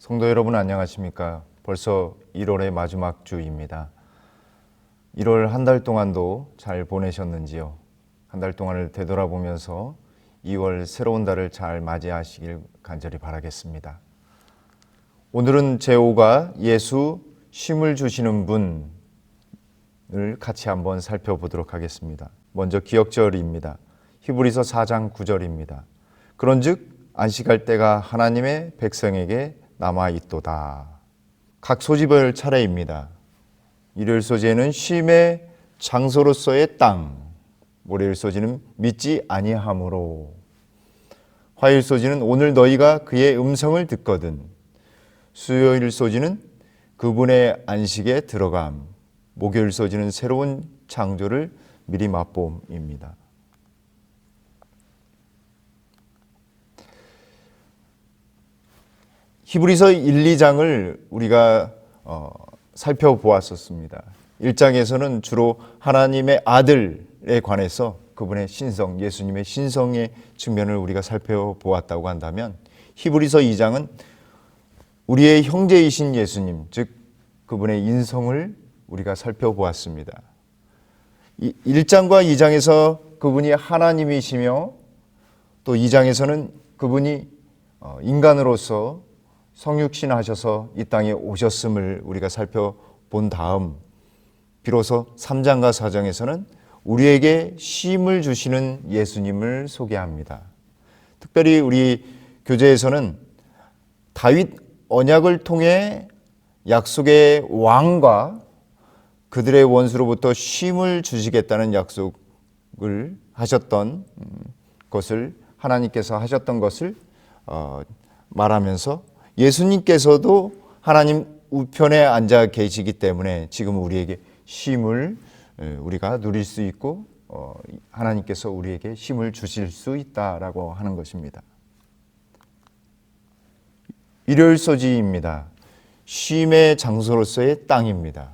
성도 여러분 안녕하십니까? 벌써 1월의 마지막 주입니다. 1월 한 달 동안도 잘 보내셨는지요? 한 달 동안을 되돌아보면서 2월 새로운 달을 잘 맞이하시길 간절히 바라겠습니다. 오늘은 제5가 예수 쉼을 주시는 분을 같이 한번 살펴보도록 하겠습니다. 먼저 기억절입니다. 히브리서 4장 9절입니다. 그런즉 안식할 때가 하나님의 백성에게 남아있도다. 각 소집을 차례입니다. 일요일 소재는 쉼의 장소로서의 땅, 월요일 소재는 믿지 아니함으로, 화요일 소재는 오늘 너희가 그의 음성을 듣거든, 수요일 소재는 그분의 안식에 들어감, 목요일 소재는 새로운 창조를 미리 맛봄입니다. 히브리서 1, 2장을 우리가 살펴보았었습니다. 1장에서는 주로 하나님의 아들에 관해서 그분의 신성, 예수님의 신성의 측면을 우리가 살펴보았다고 한다면, 히브리서 2장은 우리의 형제이신 예수님, 즉 그분의 인성을 우리가 살펴보았습니다. 1장과 2장에서 그분이 하나님이시며, 또 2장에서는 그분이 인간으로서 성육신 하셔서 이 땅에 오셨음을 우리가 살펴본 다음, 비로소 3장과 4장에서는 우리에게 쉼을 주시는 예수님을 소개합니다. 특별히 우리 교재에서는 다윗 언약을 통해 약속의 왕과 그들의 원수로부터 쉼을 주시겠다는 약속을 하셨던 것을, 하나님께서 하셨던 것을 말하면서 예수님께서도 하나님 우편에 앉아 계시기 때문에 지금 우리에게 쉼을 우리가 누릴 수 있고, 하나님께서 우리에게 쉼을 주실 수 있다라고 하는 것입니다. 일요일 소지입니다. 쉼의 장소로서의 땅입니다.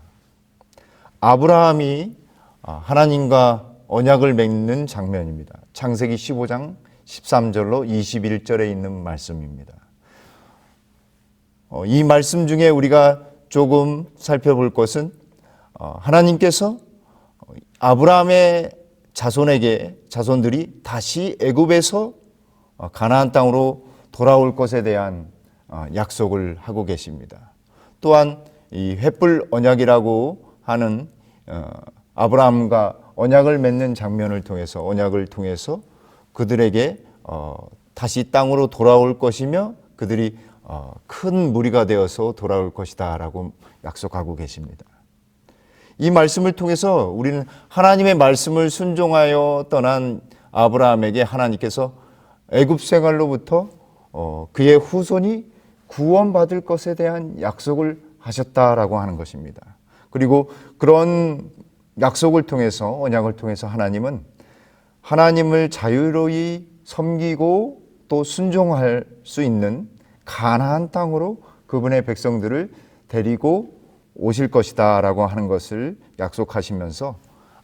아브라함이 하나님과 언약을 맺는 장면입니다. 창세기 15장 13절로 21절에 있는 말씀입니다. 이 말씀 중에 우리가 조금 살펴볼 것은, 하나님께서 아브라함의 자손들이 다시 애굽에서 가나안 땅으로 돌아올 것에 대한 약속을 하고 계십니다. 또한 이 횃불 언약이라고 하는 아브라함과 언약을 맺는 장면을 통해서, 언약을 통해서 그들에게 다시 땅으로 돌아올 것이며 그들이 큰 무리가 되어서 돌아올 것이다 라고 약속하고 계십니다. 이 말씀을 통해서 우리는 하나님의 말씀을 순종하여 떠난 아브라함에게 하나님께서 애굽 생활로부터 그의 후손이 구원받을 것에 대한 약속을 하셨다라고 하는 것입니다. 그리고 그런 약속을 통해서, 언약을 통해서 하나님은 하나님을 자유로이 섬기고 또 순종할 수 있는 가나안 땅으로 그분의 백성들을 데리고 오실 것이다 라고 하는 것을 약속하시면서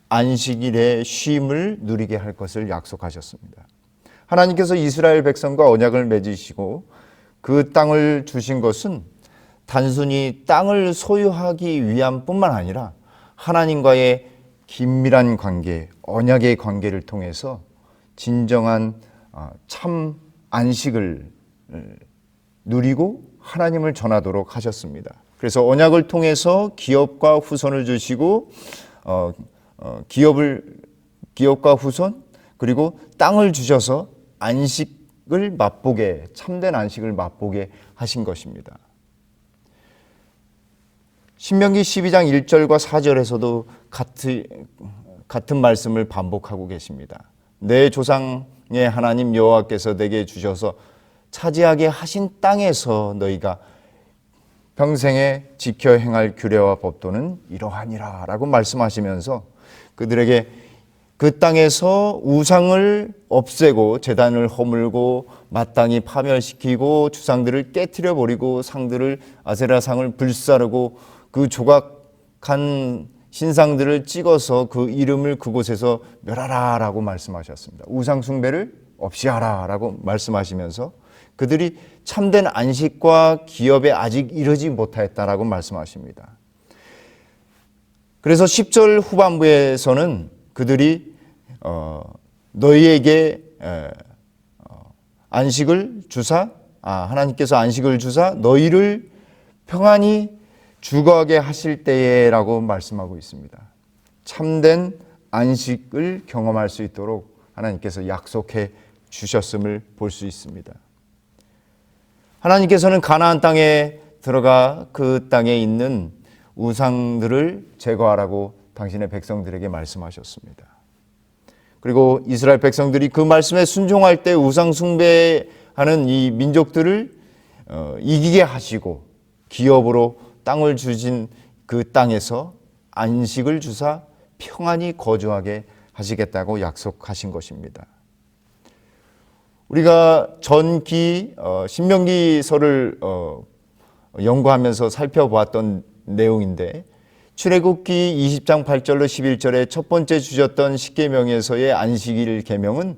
안식일의 쉼을 누리게 할 것을 약속하셨습니다. 하나님께서 이스라엘 백성과 언약을 맺으시고 그 땅을 주신 것은 단순히 땅을 소유하기 위함 뿐만 아니라 하나님과의 긴밀한 관계, 언약의 관계를 통해서 진정한 참 안식을 누리고 하나님을 전하도록 하셨습니다. 그래서 언약을 통해서 기업과 후손을 주시고, 기업과 후손, 그리고 땅을 주셔서 안식을 맛보게, 참된 안식을 맛보게 하신 것입니다. 신명기 12장 1절과 4절에서도 같은 말씀을 반복하고 계십니다. 내 조상의 하나님 여호와께서 내게 주셔서 차지하게 하신 땅에서 너희가 평생에 지켜 행할 규례와 법도는 이러하니라 라고 말씀하시면서 그들에게 그 땅에서 우상을 없애고 제단을 허물고 마땅히 파멸시키고 주상들을 깨트려 버리고 상들을, 아세라상을 불사르고 그 조각한 신상들을 찍어서 그 이름을 그곳에서 멸하라 라고 말씀하셨습니다. 우상 숭배를 없이 하라 라고 말씀하시면서 그들이 참된 안식과 기업에 아직 이르지 못하였다라고 말씀하십니다. 그래서 10절 후반부에서는 그들이 너희에게 안식을 주사 하나님께서 안식을 주사 너희를 평안히 주거하게 하실 때에라고 말씀하고 있습니다. 참된 안식을 경험할 수 있도록 하나님께서 약속해 주셨음을 볼 수 있습니다. 하나님께서는 가나안 땅에 들어가 그 땅에 있는 우상들을 제거하라고 당신의 백성들에게 말씀하셨습니다. 그리고 이스라엘 백성들이 그 말씀에 순종할 때 우상 숭배하는 이 민족들을 이기게 하시고 기업으로 땅을 주신 그 땅에서 안식을 주사 평안히 거주하게 하시겠다고 약속하신 것입니다. 우리가 전기 신명기서를 연구하면서 살펴보았던 내용인데 출애굽기 20장 8절로 11절에 첫 번째 주셨던 십계명에서의 안식일 계명은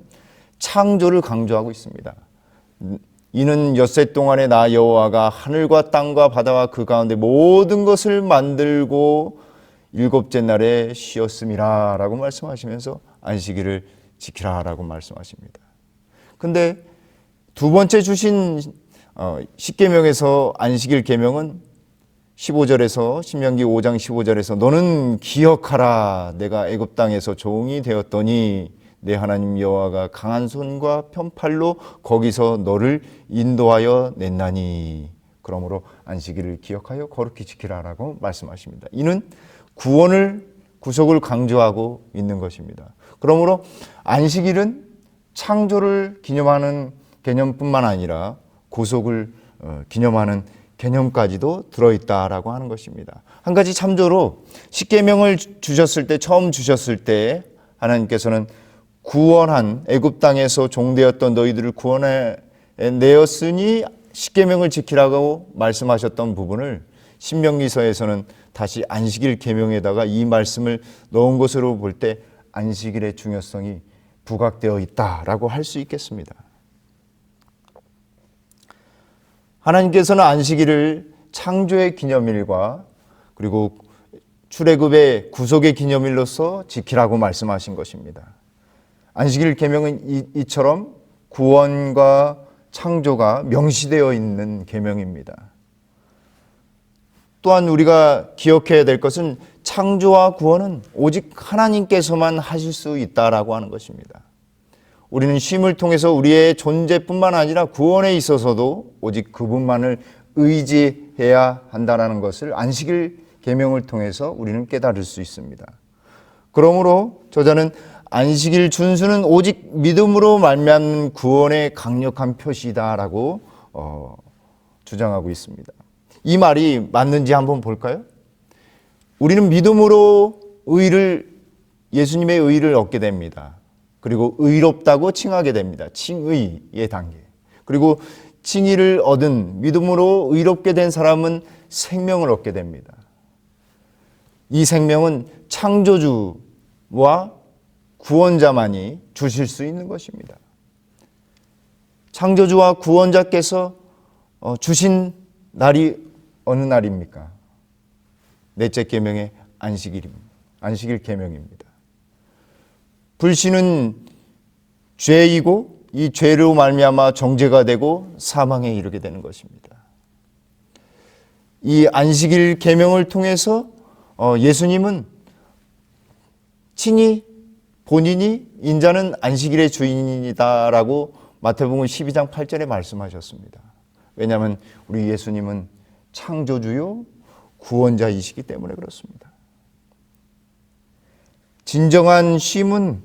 창조를 강조하고 있습니다. 이는 엿새 동안에 나 여호와가 하늘과 땅과 바다와 그 가운데 모든 것을 만들고 일곱째 날에 쉬었음이라 라고 말씀하시면서 안식일을 지키라 라고 말씀하십니다. 근데 두 번째 주신 십계명에서 안식일 계명은 15절에서 신명기 5장 15절에서 너는 기억하라 내가 애굽 땅에서 종이 되었더니 내 하나님 여호와가 강한 손과 편팔로 거기서 너를 인도하여 냈나니 그러므로 안식일을 기억하여 거룩히 지키라라고 말씀하십니다. 이는 구속을 강조하고 있는 것입니다. 그러므로 안식일은 창조를 기념하는 개념뿐만 아니라 구속을 기념하는 개념까지도 들어있다라고 하는 것입니다. 한 가지 참조로 십계명을 처음 주셨을 때 하나님께서는 구원한 애굽 땅에서 종되었던 너희들을 구원해 내었으니 십계명을 지키라고 말씀하셨던 부분을 신명기서에서는 다시 안식일 계명에다가 이 말씀을 넣은 것으로 볼 때 안식일의 중요성이 부각되어 있다라고 할 수 있겠습니다. 하나님께서는 안식일을 창조의 기념일과 그리고 출애굽의 구속의 기념일로서 지키라고 말씀하신 것입니다. 안식일 계명은 이처럼 구원과 창조가 명시되어 있는 계명입니다. 또한 우리가 기억해야 될 것은 창조와 구원은 오직 하나님께서만 하실 수 있다라고 하는 것입니다. 우리는 쉼을 통해서 우리의 존재뿐만 아니라 구원에 있어서도 오직 그분만을 의지해야 한다는 것을 안식일 계명을 통해서 우리는 깨달을 수 있습니다. 그러므로 저자는 안식일 준수는 오직 믿음으로 말미암는 구원의 강력한 표시다라고 주장하고 있습니다. 이 말이 맞는지 한번 볼까요? 우리는 믿음으로 예수님의 의를 얻게 됩니다. 그리고 의롭다고 칭하게 됩니다. 칭의의 단계. 그리고 칭의를 얻은 믿음으로 의롭게 된 사람은 생명을 얻게 됩니다. 이 생명은 창조주와 구원자만이 주실 수 있는 것입니다. 창조주와 구원자께서 주신 날이 어느 날입니까? 넷째 계명의 안식일입니다. 안식일 계명입니다. 불신은 죄이고 이 죄로 말미암아 정죄가 되고 사망에 이르게 되는 것입니다. 이 안식일 계명을 통해서 예수님은 친히 본인이 인자는 안식일의 주인이다라고 마태복음 12장 8절에 말씀하셨습니다. 왜냐하면 우리 예수님은 창조주요 구원자이시기 때문에 그렇습니다. 진정한 쉼은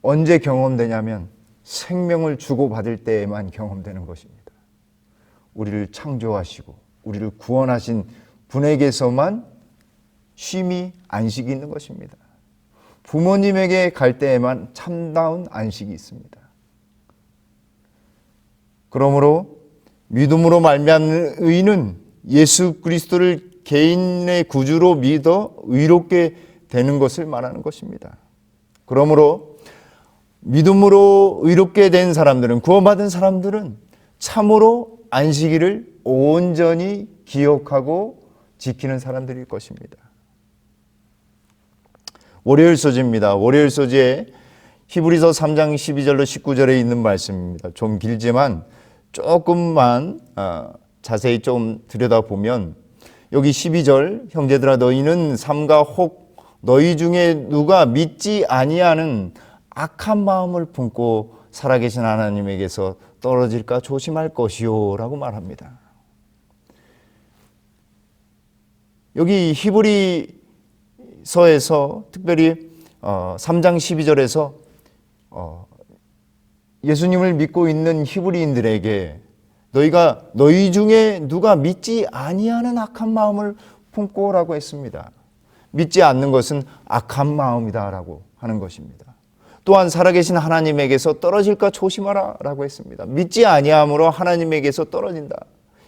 언제 경험되냐면 생명을 주고받을 때에만 경험되는 것입니다. 우리를 창조하시고 우리를 구원하신 분에게서만 쉼이 안식이 있는 것입니다. 부모님에게 갈 때에만 참다운 안식이 있습니다. 그러므로 믿음으로 말미암는 의는 예수 그리스도를 개인의 구주로 믿어 의롭게 되는 것을 말하는 것입니다. 그러므로 믿음으로 의롭게 된 사람들은 구원받은 사람들은 참으로 안식일을 온전히 기억하고 지키는 사람들일 것입니다. 월요일 소지입니다. 월요일 소지에 히브리서 3장 12절로 19절에 있는 말씀입니다. 좀 길지만 조금만 자세히 좀 들여다보면 여기 12절 형제들아 너희는 삼가 혹 너희 중에 누가 믿지 아니하는 악한 마음을 품고 살아계신 하나님에게서 떨어질까 조심할 것이요 라고 말합니다. 여기 히브리서에서 특별히 3장 12절에서 예수님을 믿고 있는 히브리인들에게 너희가 너희 중에 누가 믿지 아니하는 악한 마음을 품고라고 했습니다. 믿지 않는 것은 악한 마음이다라고 하는 것입니다. 또한 살아계신 하나님에게서 떨어질까 조심하라 라고 했습니다. 믿지 아니함으로 하나님에게서 떨어진다.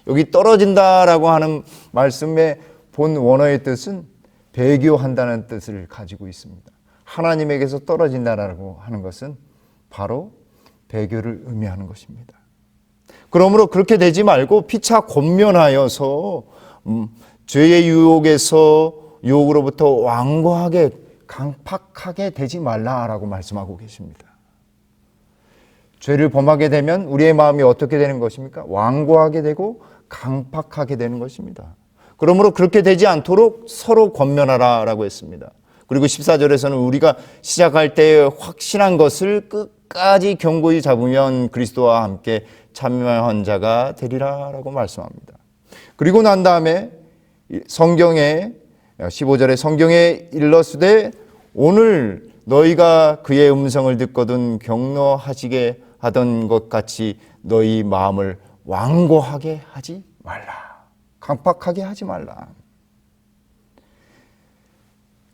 여기 떨어진다라고 하는 말씀의 본 원어의 뜻은 배교한다는 뜻을 가지고 있습니다. 하나님에게서 떨어진다라고 하는 것은 바로 배교를 의미하는 것입니다. 그러므로 그렇게 되지 말고 피차 권면하여서 죄의 유혹으로부터 완고하게 강팍하게 되지 말라라고 말씀하고 계십니다. 죄를 범하게 되면 우리의 마음이 어떻게 되는 것입니까? 완고하게 되고 강팍하게 되는 것입니다. 그러므로 그렇게 되지 않도록 서로 권면하라라고 했습니다. 그리고 14절에서는 우리가 시작할 때 확신한 것을 끝까지 견고히 잡으면 그리스도와 함께 참여한 자가 되리라라고 말씀합니다. 그리고 난 다음에 성경에 15절에 성경에 일러스되 오늘 너희가 그의 음성을 듣거든 경노하시게 하던 것 같이 너희 마음을 완고하게 하지 말라. 강팍하게 하지 말라.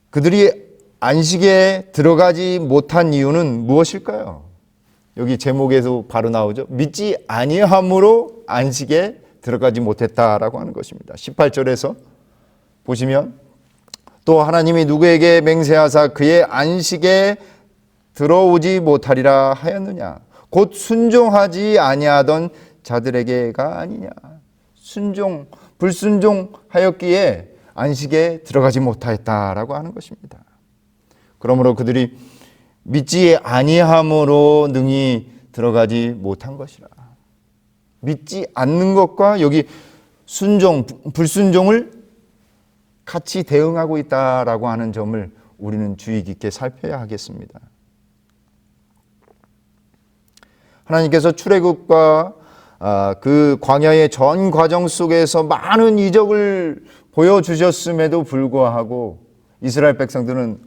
그들이 안식에 들어가지 못한 이유는 무엇일까요? 여기 제목에서 바로 나오죠. 믿지 아니함으로 안식에 들어가지 못했다라고 하는 것입니다. 18절에서 보시면 또 하나님이 누구에게 맹세하사 그의 안식에 들어오지 못하리라 하였느냐 곧 순종하지 아니하던 자들에게가 아니냐. 불순종하였기에 안식에 들어가지 못하였다라고 하는 것입니다. 그러므로 그들이 믿지 아니함으로 능히 들어가지 못한 것이라. 믿지 않는 것과 여기 불순종을 같이 대응하고 있다라고 하는 점을 우리는 주의 깊게 살펴야 하겠습니다. 하나님께서 출애굽과 그 광야의 전 과정 속에서 많은 이적을 보여주셨음에도 불구하고 이스라엘 백성들은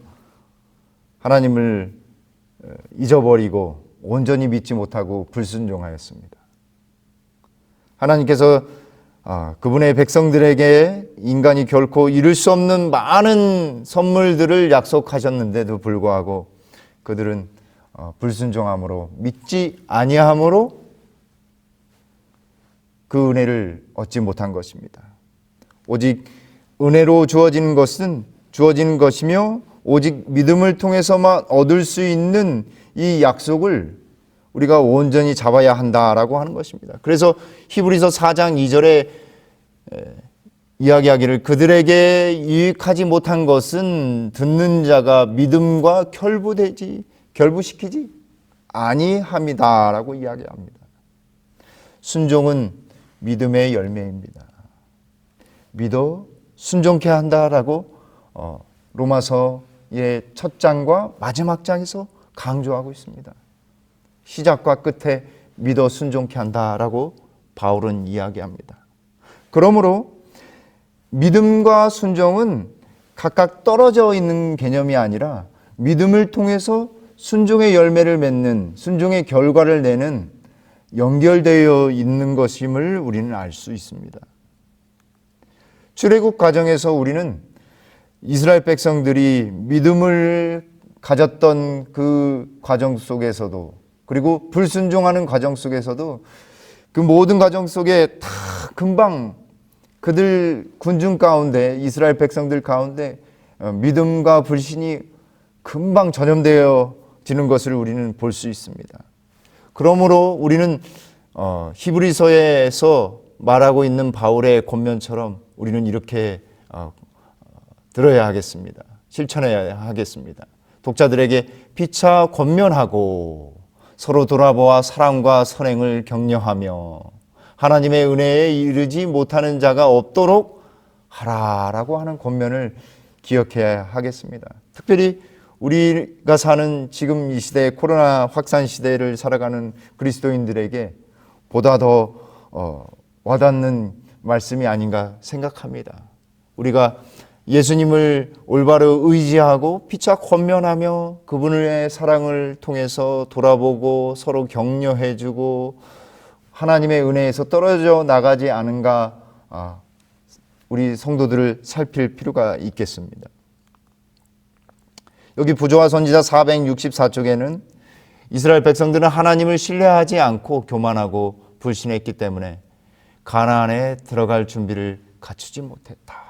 하나님을 잊어버리고 온전히 믿지 못하고 불순종하였습니다. 하나님께서 그분의 백성들에게 인간이 결코 이룰 수 없는 많은 선물들을 약속하셨는데도 불구하고 그들은 불순종함으로 믿지 아니함으로 그 은혜를 얻지 못한 것입니다. 오직 은혜로 주어지는 것이며 오직 믿음을 통해서만 얻을 수 있는 이 약속을 우리가 온전히 잡아야 한다라고 하는 것입니다. 그래서 히브리서 4장 2절에 이야기하기를 그들에게 유익하지 못한 것은 듣는 자가 믿음과 결부시키지 아니함이다라고 이야기합니다. 순종은 믿음의 열매입니다. 믿어 순종케 한다라고 로마서의 첫 장과 마지막 장에서 강조하고 있습니다. 시작과 끝에 믿어 순종케 한다라고 바울은 이야기합니다. 그러므로 믿음과 순종은 각각 떨어져 있는 개념이 아니라 믿음을 통해서 순종의 열매를 맺는 순종의 결과를 내는 연결되어 있는 것임을 우리는 알 수 있습니다. 출애굽 과정에서 우리는 이스라엘 백성들이 믿음을 가졌던 그 과정 속에서도 그리고 불순종하는 과정 속에서도 그 모든 과정 속에 다 금방 그들 군중 가운데 이스라엘 백성들 가운데 믿음과 불신이 금방 전염되어지는 것을 우리는 볼 수 있습니다. 그러므로 우리는 히브리서에서 말하고 있는 바울의 권면처럼 우리는 이렇게 들어야 하겠습니다. 실천해야 하겠습니다. 독자들에게 피차 권면하고 서로 돌아보아 사랑과 선행을 격려하며 하나님의 은혜에 이르지 못하는 자가 없도록 하라라고 하는 권면을 기억해야 하겠습니다. 특별히 우리가 사는 지금 이 시대, 코로나 확산 시대를 살아가는 그리스도인들에게 보다 더 와닿는 말씀이 아닌가 생각합니다. 우리가 예수님을 올바로 의지하고 피차 권면하며 그분의 사랑을 통해서 돌아보고 서로 격려해주고 하나님의 은혜에서 떨어져 나가지 않은가, 우리 성도들을 살필 필요가 있겠습니다. 여기 부조화 선지자 464쪽에는 이스라엘 백성들은 하나님을 신뢰하지 않고 교만하고 불신했기 때문에 가나안에 들어갈 준비를 갖추지 못했다.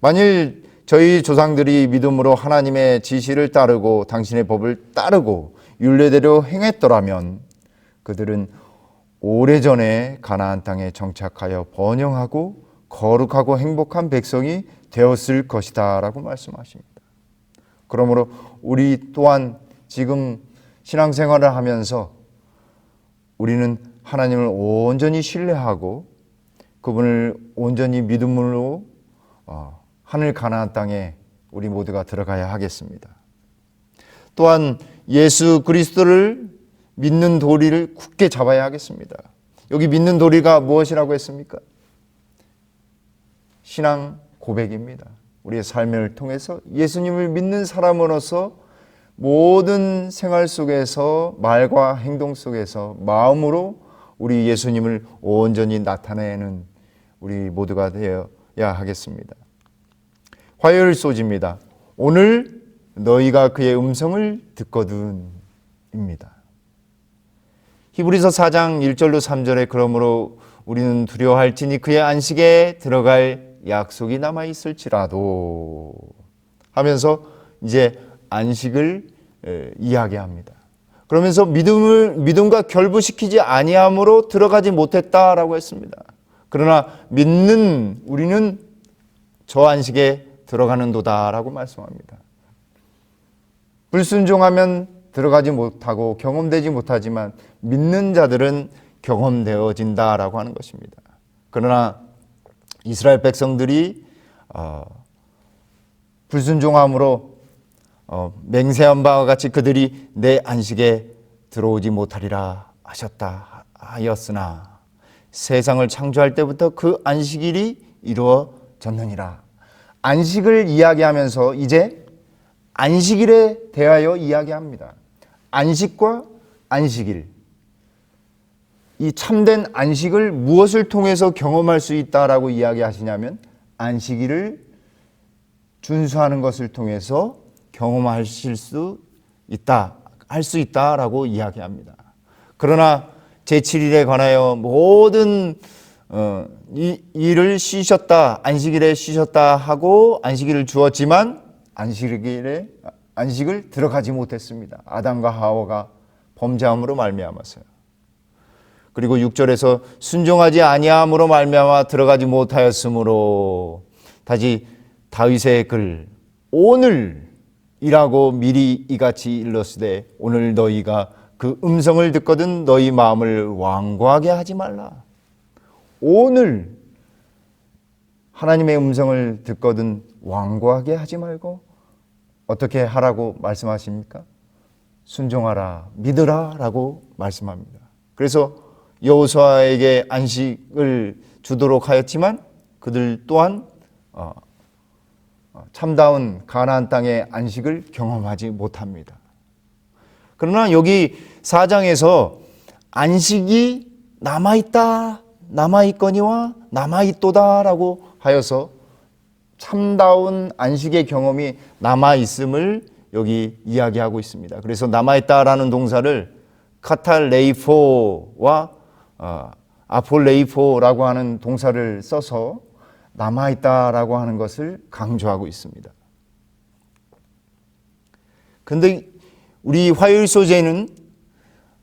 만일 저희 조상들이 믿음으로 하나님의 지시를 따르고 당신의 법을 따르고 율례대로 행했더라면 그들은 오래전에 가나안 땅에 정착하여 번영하고 거룩하고 행복한 백성이 되었을 것이다 라고 말씀하십니다. 그러므로 우리 또한 지금 신앙생활을 하면서 우리는 하나님을 온전히 신뢰하고 그분을 온전히 믿음으로 하늘 가나안 땅에 우리 모두가 들어가야 하겠습니다. 또한 예수 그리스도를 믿는 도리를 굳게 잡아야 하겠습니다. 여기 믿는 도리가 무엇이라고 했습니까? 신앙 고백입니다. 우리의 삶을 통해서 예수님을 믿는 사람으로서 모든 생활 속에서 말과 행동 속에서 마음으로 우리 예수님을 온전히 나타내는 우리 모두가 되어야 하겠습니다. 화요일 소지입니다. 오늘 너희가 그의 음성을 듣거든입니다. 히브리서 4장 1절로 3절에 그러므로 우리는 두려워할지니 그의 안식에 들어갈 약속이 남아있을지라도 하면서 이제 안식을 이야기합니다. 그러면서 믿음과 결부시키지 아니함으로 들어가지 못했다라고 했습니다. 그러나 믿는 우리는 저 안식에 들어가는도다라고 말씀합니다. 불순종하면 들어가지 못하고 경험되지 못하지만 믿는 자들은 경험되어진다라고 하는 것입니다. 그러나 이스라엘 백성들이 불순종함으로 맹세한 바와 같이 그들이 내 안식에 들어오지 못하리라 하였으나 세상을 창조할 때부터 그 안식일이 이루어졌느니라. 안식을 이야기하면서 이제 안식일에 대하여 이야기합니다. 안식과 안식일, 이 참된 안식을 무엇을 통해서 경험할 수 있다라고 이야기하시냐면 안식일을 준수하는 것을 통해서 경험하실 수 있다, 할 수 있다라고 이야기합니다. 그러나 제7일에 관하여 모든 일을 쉬셨다, 안식일에 쉬셨다 하고 안식일을 주었지만 안식을 들어가지 못했습니다. 아담과 하와가 범죄함으로 말미암았어요. 그리고 6절에서 순종하지 아니함으로 말미암아 들어가지 못하였으므로 다시 다윗의 글 오늘이라고 미리 이같이 일렀으되 오늘 너희가 그 음성을 듣거든 너희 마음을 완고하게 하지 말라. 오늘 하나님의 음성을 듣거든 완고하게 하지 말고 어떻게 하라고 말씀하십니까? 순종하라, 믿으라 라고 말씀합니다. 그래서 여호수아에게 안식을 주도록 하였지만 그들 또한 참다운 가나안 땅의 안식을 경험하지 못합니다. 그러나 여기 4장에서 안식이 남아있다, 남아있거니와 남아있도다라고 하여서 참다운 안식의 경험이 남아있음을 여기 이야기하고 있습니다. 그래서 남아있다라는 동사를 카탈레이포와 아폴레이포라고 하는 동사를 써서 남아있다라고 하는 것을 강조하고 있습니다. 그런데 우리 화요일 소재는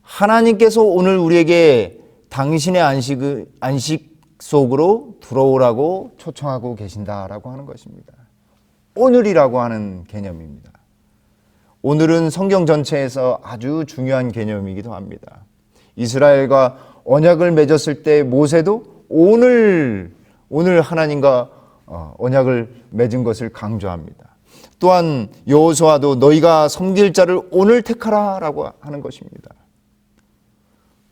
하나님께서 오늘 우리에게 당신의 안식 속으로 들어오라고 초청하고 계신다라고 하는 것입니다. 오늘이라고 하는 개념입니다. 오늘은 성경 전체에서 아주 중요한 개념이기도 합니다. 이스라엘과 언약을 맺었을 때 모세도 오늘 하나님과 언약을 맺은 것을 강조합니다. 또한 여호수아도 너희가 섬길 자를 오늘 택하라라고 하는 것입니다.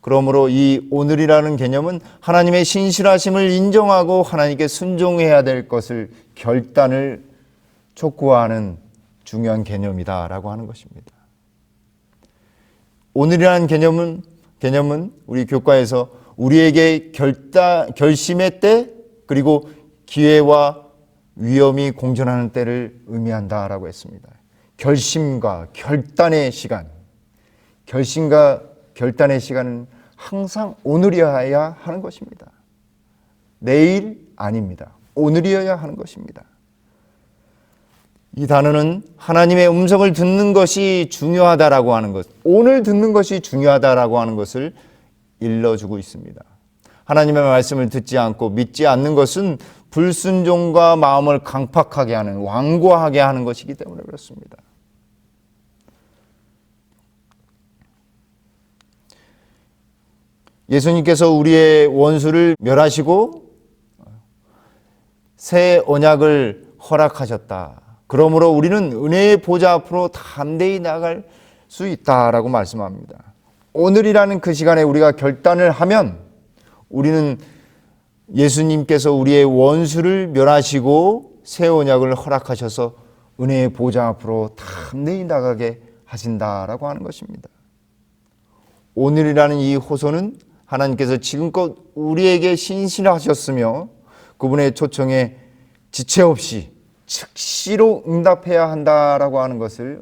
그러므로 이 오늘이라는 개념은 하나님의 신실하심을 인정하고 하나님께 순종해야 될 것을 결단을 촉구하는 중요한 개념이다라고 하는 것입니다. 오늘이라는 개념은 우리 교과에서 우리에게 결심의 때 그리고 기회와 위험이 공존하는 때를 의미한다라고 했습니다. 결심과 결단의 시간, 결심과 결단의 시간은 항상 오늘이어야 하는 것입니다. 내일 아닙니다. 오늘이어야 하는 것입니다. 이 단어는 하나님의 음성을 듣는 것이 중요하다라고 하는 것, 오늘 듣는 것이 중요하다라고 하는 것을 일러주고 있습니다. 하나님의 말씀을 듣지 않고 믿지 않는 것은 불순종과 마음을 강팍하게 하는, 완고하게 하는 것이기 때문에 그렇습니다. 예수님께서 우리의 원수를 멸하시고 새 언약을 허락하셨다. 그러므로 우리는 은혜의 보좌 앞으로 담대히 나아갈 수 있다라고 말씀합니다. 오늘이라는 그 시간에 우리가 결단을 하면 우리는 예수님께서 우리의 원수를 멸하시고 새 언약을 허락하셔서 은혜의 보좌 앞으로 담대히 나가게 하신다라고 하는 것입니다. 오늘이라는 이 호소는 하나님께서 지금껏 우리에게 신실하셨으며 그분의 초청에 지체 없이 즉시로 응답한다라고 하는 것을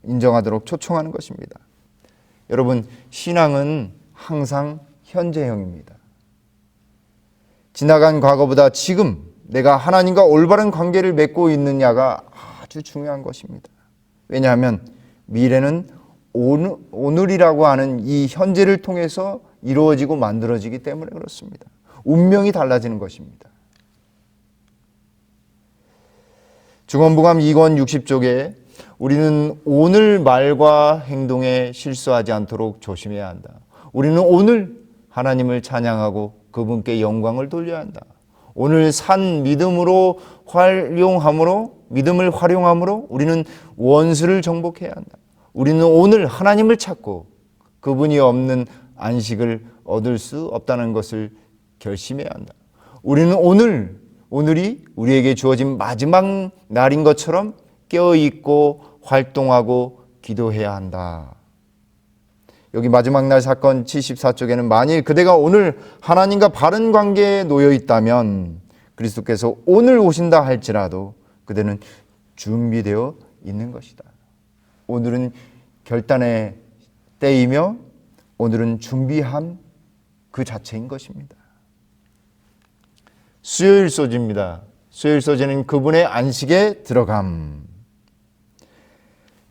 인정하도록 초청하는 것입니다. 여러분, 신앙은 항상 현재형입니다. 지나간 과거보다 지금 내가 하나님과 올바른 관계를 맺고 있느냐가 아주 중요한 것입니다. 왜냐하면 미래는 오늘이라고 하는 이 현재를 통해서 이루어지고 만들어지기 때문에 그렇습니다. 운명이 달라지는 것입니다. 중언부감 2권 60쪽에 우리는 오늘 말과 행동에 실수하지 않도록 조심해야 한다. 우리는 오늘 하나님을 찬양하고 그분께 영광을 돌려야 한다. 오늘 산 믿음을 활용함으로 우리는 원수를 정복해야 한다. 우리는 오늘 하나님을 찾고 그분이 없는 안식을 얻을 수 없다는 것을 결심해야 한다. 우리는 오늘이 우리에게 주어진 마지막 날인 것처럼 깨어있고 활동하고 기도해야 한다. 여기 마지막 날 사건 74쪽에는 만일 그대가 오늘 하나님과 바른 관계에 놓여 있다면 그리스도께서 오늘 오신다 할지라도 그대는 준비되어 있는 것이다. 오늘은 결단의 때이며 오늘은 준비함 그 자체인 것입니다. 수요일 소지입니다. 수요일 소지는 그분의 안식에 들어감.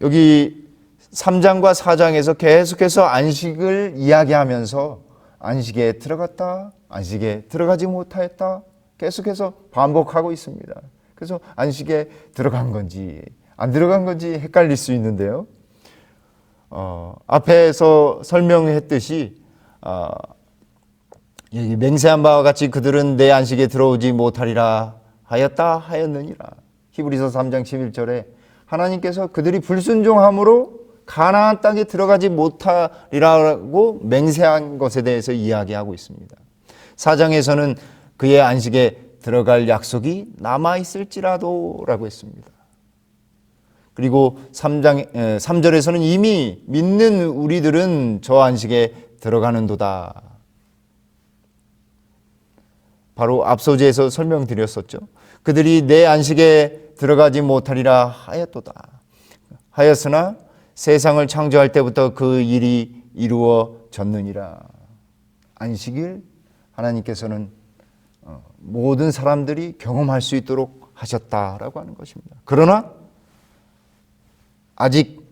여기 3장과 4장에서 계속해서 안식을 이야기하면서 안식에 들어갔다, 안식에 들어가지 못하였다 계속해서 반복하고 있습니다. 그래서 안식에 들어간 건지 안 들어간 건지 헷갈릴 수 있는데요. 앞에서 설명했듯이 맹세한 바와 같이 그들은 내 안식에 들어오지 못하리라 하였느니라. 히브리서 3장 11절에 하나님께서 그들이 불순종함으로 가나안 땅에 들어가지 못하리라고 맹세한 것에 대해서 이야기하고 있습니다. 4장에서는 그의 안식에 들어갈 약속이 남아있을지라도라고 했습니다. 그리고 3절에서는 이미 믿는 우리들은 저 안식에 들어가는도다. 바로 앞서지에서 설명드렸었죠. 그들이 내 안식에 들어가지 못하리라 하였으나 세상을 창조할 때부터 그 일이 이루어졌느니라. 안식일 하나님께서는 모든 사람들이 경험할 수 있도록 하셨다라고 하는 것입니다. 그러나 아직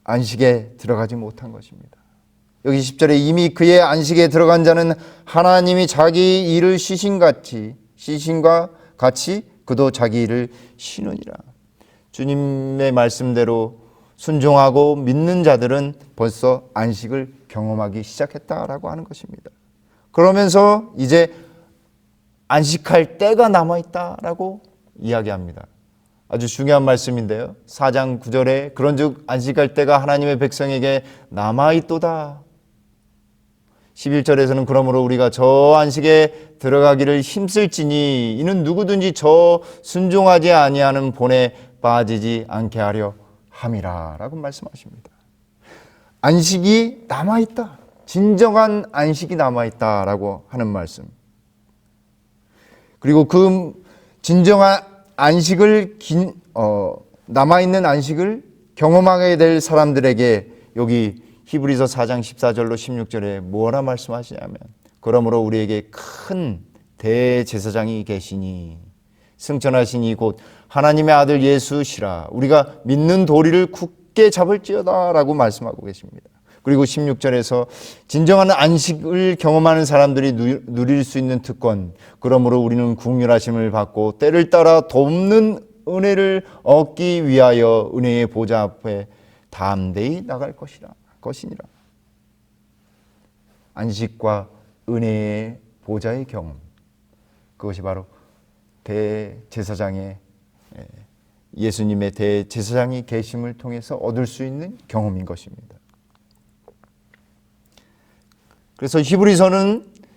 안식에 들어가지 못한 것입니다. 여기 10절에 이미 그의 안식에 들어간 자는 하나님이 자기 일을 쉬신과 같이 그도 자기 일을 쉬느니라. 주님의 말씀대로 순종하고 믿는 자들은 벌써 안식을 경험하기 시작했다라고 하는 것입니다. 그러면서 이제 안식할 때가 남아있다라고 이야기합니다. 아주 중요한 말씀인데요. 4장 9절에 그런즉 안식할 때가 하나님의 백성에게 남아있도다. 11절에서는 그러므로 우리가 저 안식에 들어가기를 힘쓸지니 이는 누구든지 저 순종하지 아니하는 본에 빠지지 않게 하려 함이라 라고 말씀하십니다. 안식이 남아있다. 진정한 안식이 남아있다라고 하는 말씀. 그리고 그 진정한 안식을 남아있는 안식을 경험하게 될 사람들에게 여기 히브리서 4장 14절로 16절에 뭐라 말씀하시냐면 그러므로 우리에게 큰 대제사장이 계시니 승천하신 이곧 하나님의 아들 예수시라 우리가 믿는 도리를 굳게 잡을지어다 라고 말씀하고 계십니다. 그리고 16절에서 진정한 안식을 경험하는 사람들이 누릴 수 있는 특권, 그러므로 우리는 긍휼하심을 받고 때를 따라 돕는 은혜를 얻기 위하여 은혜의 보좌 앞에 담대히 나갈 것이니라. 안식과 은혜의 보좌의 경험, 그것이 바로 대제사장의 예수님의 대제사장이 계심을 통해서 얻을 수 있는 경험인 것입니다. 그래서 히브리서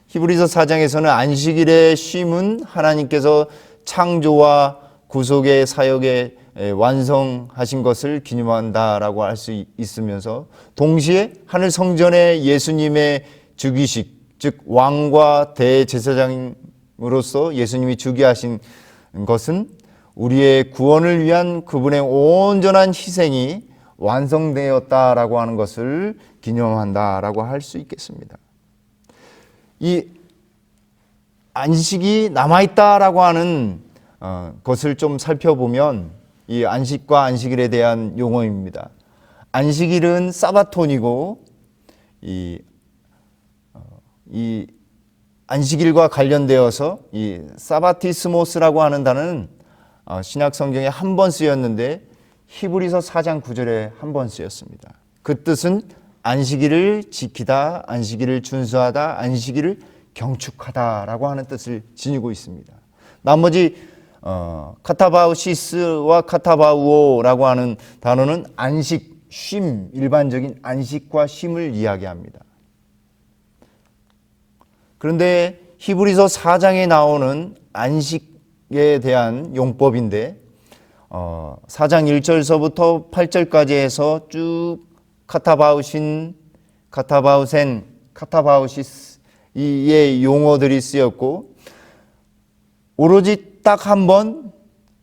4장에서는 안식일의 쉼은 하나님께서 창조와 구속의 사역에 완성하신 것을 기념한다라고 할 수 있으면서 동시에 하늘 성전의 예수님의 즉위식, 즉 왕과 대제사장으로서 예수님이 즉위하신 것은 우리의 구원을 위한 그분의 온전한 희생이 완성되었다라고 하는 것을 기념한다라고 할 수 있겠습니다. 이 안식이 남아있다라고 하는 것을 좀 살펴보면 이 안식과 안식일에 대한 용어입니다. 안식일은 사바톤이고 이 안식일과 관련되어서 이 사바티스모스라고 하는 단어는 신약 성경에 한 번 쓰였는데 히브리서 4장 9절에 한 번 쓰였습니다. 그 뜻은 안식일을 지키다, 안식일을 준수하다, 안식일을 경축하다라고 하는 뜻을 지니고 있습니다. 나머지 카타바우시스와 카타바우오라고 하는 단어는 안식, 쉼, 일반적인 안식과 쉼을 이야기합니다. 그런데 히브리서 4장에 나오는 안식에 대한 용법인데 4장 1절서부터 8절까지 해서 쭉 카타바우신, 카타바우센, 카타바우시스 이의 용어들이 쓰였고 오로지 딱 한 번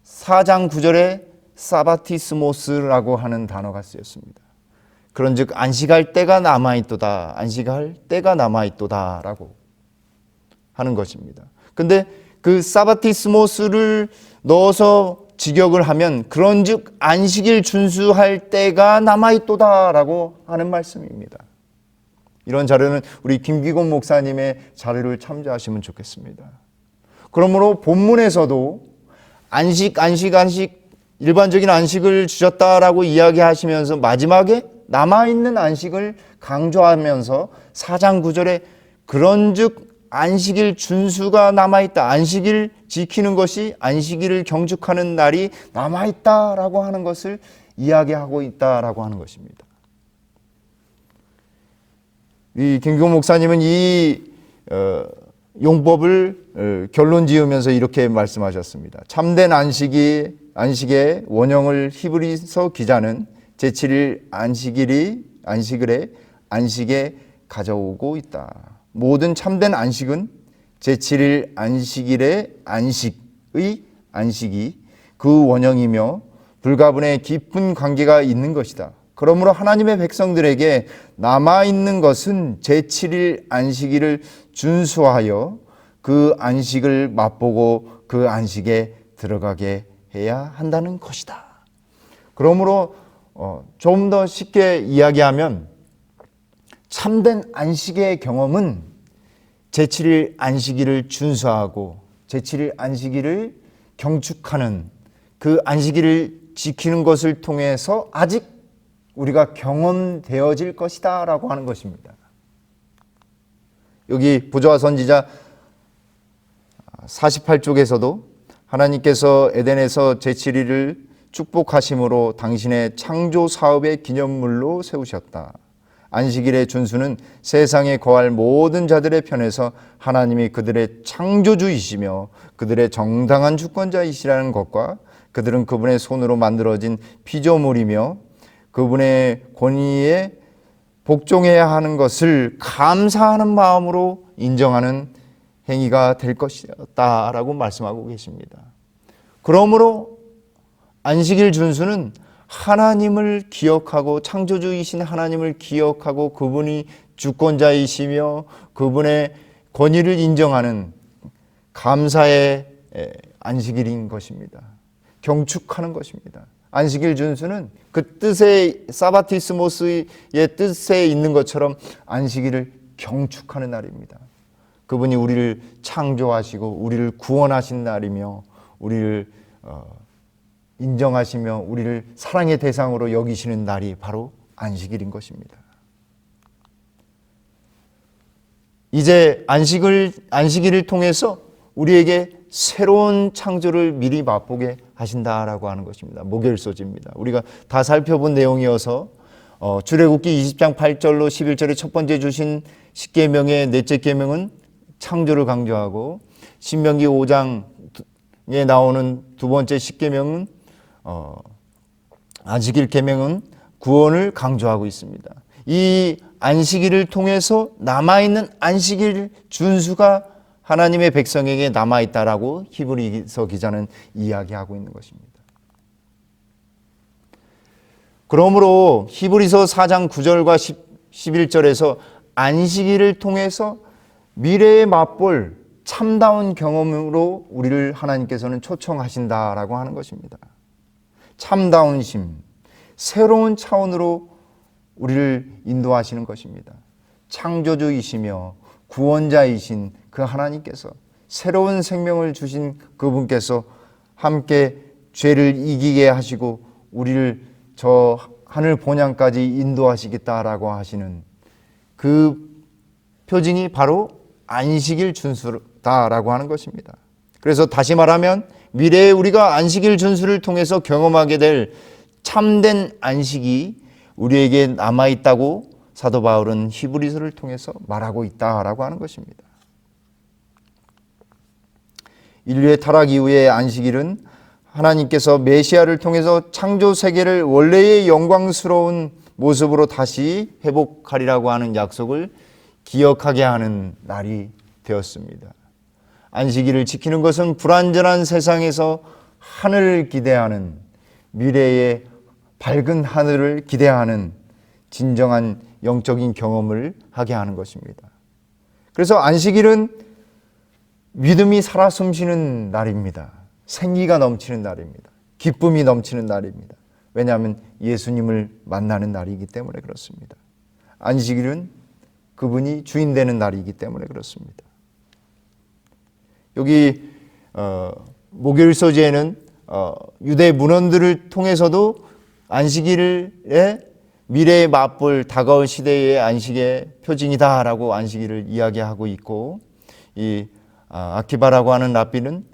4장 9절에 사바티스모스라고 하는 단어가 쓰였습니다. 그런즉 안식할 때가 남아있도다, 안식할 때가 남아있도다라고 하는 것입니다. 근데 그 사바티스모스를 넣어서 직역을 하면 그런즉 안식일 준수할 때가 남아있도다라고 하는 말씀입니다. 이런 자료는 우리 김기곤 목사님의 자료를 참조하시면 좋겠습니다. 그러므로 본문에서도 안식 일반적인 안식을 주셨다라고 이야기하시면서 마지막에 남아있는 안식을 강조하면서 4장 9절에 그런즉 안식일 준수가 남아있다. 안식일 지키는 것이 안식일을 경축하는 날이 남아있다라고 하는 것을 이야기하고 있다라고 하는 것입니다. 이 김기곤 목사님은 이 용법을 결론 지으면서 이렇게 말씀하셨습니다. 참된 안식의 원형을 히브리서 기자는 제7일 안식에 가져오고 있다. 모든 참된 안식은 제7일 안식일의 안식이 그 원형이며 불가분의 깊은 관계가 있는 것이다. 그러므로 하나님의 백성들에게 남아있는 것은 제7일 안식일을 준수하여 그 안식을 맛보고 그 안식에 들어가게 해야 한다는 것이다. 그러므로 좀 더 쉽게 이야기하면 참된 안식의 경험은 제7일 안식일을 준수하고 제7일 안식일을 경축하는 그 안식일을 지키는 것을 통해서 아직 우리가 경험되어질 것이다 라고 하는 것입니다. 여기 보조와 선지자 48쪽에서도 하나님께서 에덴에서 제7일을 축복하심으로 당신의 창조 사업의 기념물로 세우셨다. 안식일의 준수는 세상에 거할 모든 자들의 편에서 하나님이 그들의 창조주이시며 그들의 정당한 주권자이시라는 것과 그들은 그분의 손으로 만들어진 피조물이며 그분의 권위에 복종해야 하는 것을 감사하는 마음으로 인정하는 행위가 될 것이었다라고 말씀하고 계십니다. 그러므로 안식일 준수는 하나님을 기억하고 창조주이신 하나님을 기억하고 그분이 주권자이시며 그분의 권위를 인정하는 감사의 안식일인 것입니다. 경축하는 것입니다. 안식일 준수는 그 뜻의 사바티스모스의 뜻에 있는 것처럼 안식일을 경축하는 날입니다. 그분이 우리를 창조하시고 우리를 구원하신 날이며 우리를 인정하시며 우리를 사랑의 대상으로 여기시는 날이 바로 안식일인 것입니다. 이제 안식일을 통해서 우리에게 새로운 창조를 미리 맛보게 하신다라고 하는 것입니다. 목요일소지입니다. 우리가 다 살펴본 내용이어서 출애굽기 20장 8절로 11절에 첫 번째 주신 십계명의 넷째 계명은 창조를 강조하고 신명기 5장에 나오는 두 번째 십계명은 안식일 계명은 구원을 강조하고 있습니다. 이 안식일을 통해서 남아있는 안식일 준수가 하나님의 백성에게 남아있다라고 히브리서 기자는 이야기하고 있는 것입니다. 그러므로 히브리서 4장 9절과 11절에서 안식일을 통해서 미래에 맛볼 참다운 경험으로 우리를 하나님께서는 초청하신다라고 하는 것입니다. 참다운 심, 새로운 차원으로 우리를 인도하시는 것입니다. 창조주이시며 구원자이신 그 하나님께서 새로운 생명을 주신 그분께서 함께 죄를 이기게 하시고 우리를 저 하늘 본향까지 인도하시겠다라고 하시는 그 표징이 바로 안식일 준수다라고 하는 것입니다. 그래서 다시 말하면 미래에 우리가 안식일 준수를 통해서 경험하게 될 참된 안식이 우리에게 남아있다고 사도 바울은 히브리서를 통해서 말하고 있다라고 하는 것입니다. 인류의 타락 이후의 안식일은 하나님께서 메시아를 통해서 창조 세계를 원래의 영광스러운 모습으로 다시 회복하리라고 하는 약속을 기억하게 하는 날이 되었습니다. 안식일을 지키는 것은 불완전한 세상에서 하늘을 기대하는 미래의 밝은 하늘을 기대하는 진정한 영적인 경험을 하게 하는 것입니다. 그래서 안식일은 믿음이 살아 숨쉬는 날입니다. 생기가 넘치는 날입니다. 기쁨이 넘치는 날입니다. 왜냐하면 예수님을 만나는 날이기 때문에 그렇습니다. 안식일은 그분이 주인 되는 날이기 때문에 그렇습니다. 여기 목요일 소지에는 유대 문헌들을 통해서도 안식일의 미래에 맛볼 다가올 시대의 안식의 표징이다라고 안식일을 이야기하고 있고 이 아키바라고 하는 랍비는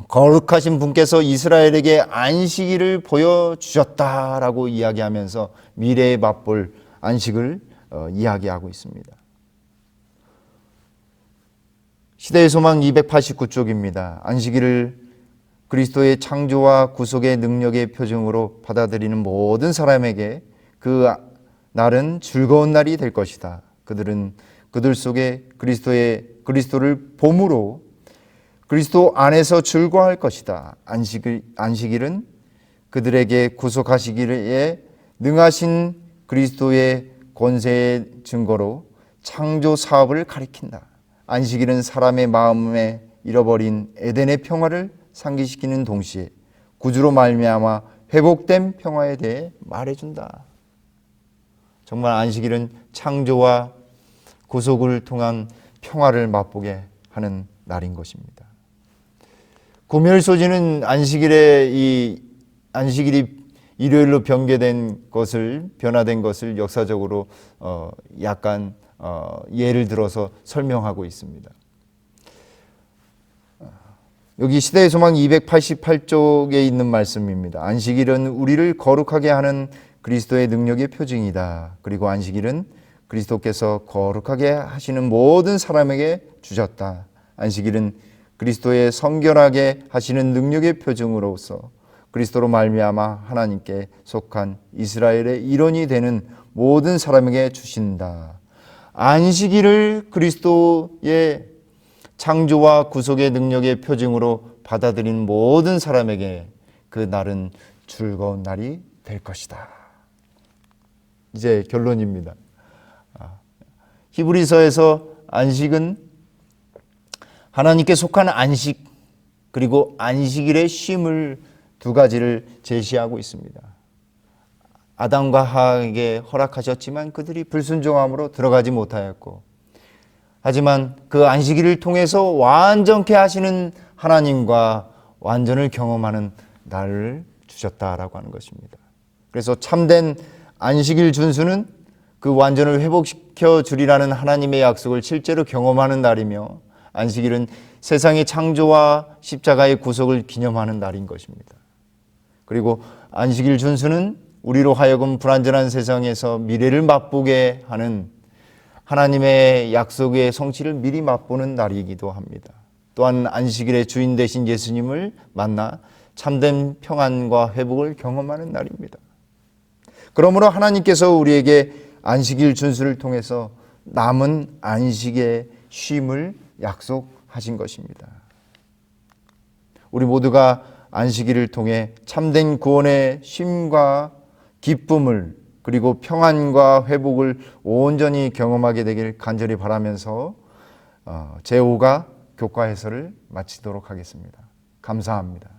거룩하신 분께서 이스라엘에게 안식일을 보여주셨다라고 이야기하면서 미래에 맛볼 안식을 이야기하고 있습니다. 시대의 소망 289쪽입니다. 안식일을 그리스도의 창조와 구속의 능력의 표징으로 받아들이는 모든 사람에게 그 날은 즐거운 날이 될 것이다. 그들 속에 그리스도를 봄으로 그리스도 안에서 즐거워할 것이다. 안식일은 그들에게 구속하시기에 능하신 그리스도의 권세의 증거로 창조 사업을 가리킨다. 안식일은 사람의 마음에 잃어버린 에덴의 평화를 상기시키는 동시에 구주로 말미암아 회복된 평화에 대해 말해준다. 정말 안식일은 창조와 구속을 통한 평화를 맛보게 하는 날인 것입니다. 구멸소지는 안식일이 일요일로 변화된 것을 역사적으로 약간 예를 들어서 설명하고 있습니다. 여기 시대의 소망 288쪽에 있는 말씀입니다. 안식일은 우리를 거룩하게 하는 그리스도의 능력의 표징이다. 그리고 안식일은 그리스도께서 거룩하게 하시는 모든 사람에게 주셨다. 안식일은 그리스도의 성결하게 하시는 능력의 표징으로서 그리스도로 말미암아 하나님께 속한 이스라엘의 일원이 되는 모든 사람에게 주신다. 안식일을 그리스도의 창조와 구속의 능력의 표징으로 받아들인 모든 사람에게 그 날은 즐거운 날이 될 것이다. 이제 결론입니다. 히브리서에서 안식은 하나님께 속한 안식 그리고 안식일의 쉼을 두 가지를 제시하고 있습니다. 아담과 하와에게 허락하셨지만 그들이 불순종함으로 들어가지 못하였고, 하지만 그 안식일을 통해서 완전케 하시는 하나님과 완전을 경험하는 날을 주셨다라고 하는 것입니다. 그래서 참된 안식일 준수는 그 완전을 회복시켜 주리라는 하나님의 약속을 실제로 경험하는 날이며, 안식일은 세상의 창조와 십자가의 구속을 기념하는 날인 것입니다. 그리고 안식일 준수는 우리로 하여금 불완전한 세상에서 미래를 맛보게 하는 하나님의 약속의 성취를 미리 맛보는 날이기도 합니다. 또한 안식일의 주인 되신 예수님을 만나 참된 평안과 회복을 경험하는 날입니다. 그러므로 하나님께서 우리에게 안식일 준수를 통해서 남은 안식의 쉼을 약속하신 것입니다. 우리 모두가 안식일을 통해 참된 구원의 쉼과 기쁨을 그리고 평안과 회복을 온전히 경험하게 되길 간절히 바라면서 제5가 교과 해설을 마치도록 하겠습니다. 감사합니다.